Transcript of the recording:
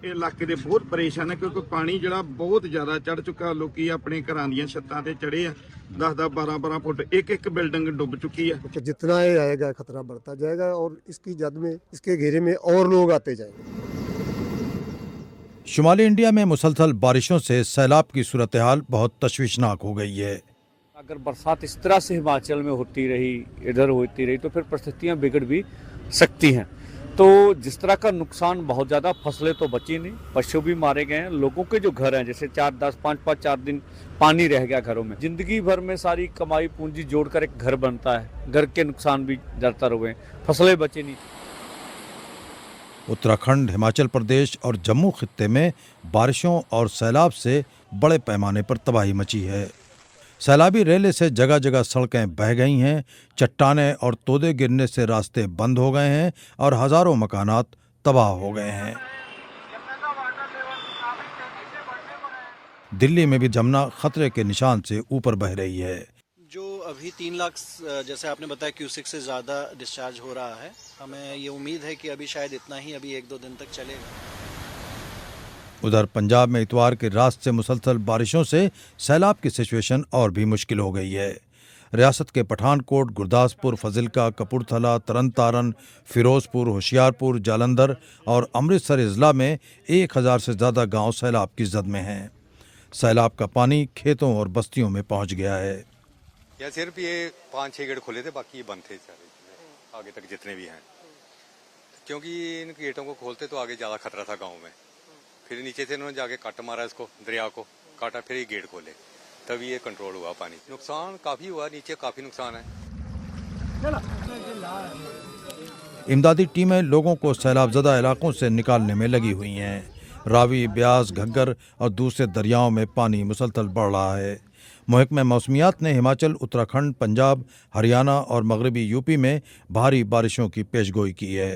ਇਲਾਕੇ ਦੇ ਬਹੁਤ ਪਰੇਸ਼ਾਨ ਹੈ ਕਿਉਂਕਿ ਪਾਣੀ ਜਿਹੜਾ ਬਹੁਤ ਜ਼ਿਆਦਾ ਚੜ ਚੁੱਕਾ। ਲੋਕੀ ਆਪਣੇ ਘਰਾਂ ਦੀਆਂ ਛੱਤਾਂ ਤੇ ਚੜੇ ਆ। 10-10 12-12 फुट एक बिल्डिंग डूब चुकी है। जितना ये आएगा खतरा बढ़ता जाएगा और इसकी जद में इसके घेरे में और लोग आते जाएंगे। शुमाली इंडिया में मुसलसल बारिशों से सैलाब की सूरत हाल बहुत तशवीशनाक हो गई है। अगर बरसात इस तरह से हिमाचल में होती रही, इधर होती रही, तो फिर परिस्थितियां बिगड़ भी सकती हैं। तो जिस तरह का नुकसान बहुत ज़्यादा, फसलें तो बची नहीं, पशु भी मारे गए हैं, लोगों के जो घर हैं जैसे 4-10 5-5 4 दिन पानी रह गया घरों में, जिंदगी भर में सारी कमाई पूंजी जोड़कर एक घर बनता है, घर के नुकसान भी ज़्यादातर हुए, फसलें बची नहीं। उत्तराखंड, हिमाचल प्रदेश और जम्मू खित्ते में बारिशों और सैलाब से बड़े पैमाने पर तबाही मची है। सैलाबी रेले से जगह जगह सड़कें बह गई हैं, चट्टानें और तोदे गिरने से रास्ते बंद हो गए हैं और हजारों मकानात तबाह हो गए हैं। दिल्ली में भी जमुना खतरे के निशान से ऊपर बह रही है। जो अभी 3 लाख जैसे आपने बताया क्यूसेक से ज़्यादा डिस्चार्ज हो रहा है। हमें ये उम्मीद है कि अभी शायद इतना ही अभी 1-2 दिन तक चलेगा। उधर पंजाब में इतवार की रात से मुसलसल बारिशों से सैलाब की सिचुएशन और भी मुश्किल हो गई है। रियासत के पठानकोट, गुरदासपुर, फजिल्का, कपूरथला, तरनतारन, फिरोजपुर, होशियारपुर, जालंधर और अमृतसर अजला में 1000 से ज़्यादा गांव सैलाब की जद में हैं। सैलाब का पानी खेतों और बस्तियों में पहुंच गया है। या सिर्फ ये 5-6 गेट खुले थे, बाकी ये बंद थे सारे आगे तक जितने भी हैं, क्योंकि इन गेटों को खोलते तो आगे ज़्यादा खतरा था गांव में। फिर नीचे से इन्होंने जाके कट मारा, इसको दरिया को काटा, फिर ये गेट खोले, तभी ये कंट्रोल हुआ पानी। नुकसान काफ़ी हुआ, नीचे काफ़ी नुकसान है। इमदादी टीमें लोगों को सैलाबज़दा इलाकों से निकालने में लगी हुई हैं। रावी, ब्यास, घग्गर और दूसरे दरियाओं में पानी मुसलसल बढ़ रहा है। महकमा मौसमियात ने हिमाचल, उत्तराखंड, पंजाब, हरियाणा और मगरबी यूपी में भारी बारिशों की पेशगोई की है।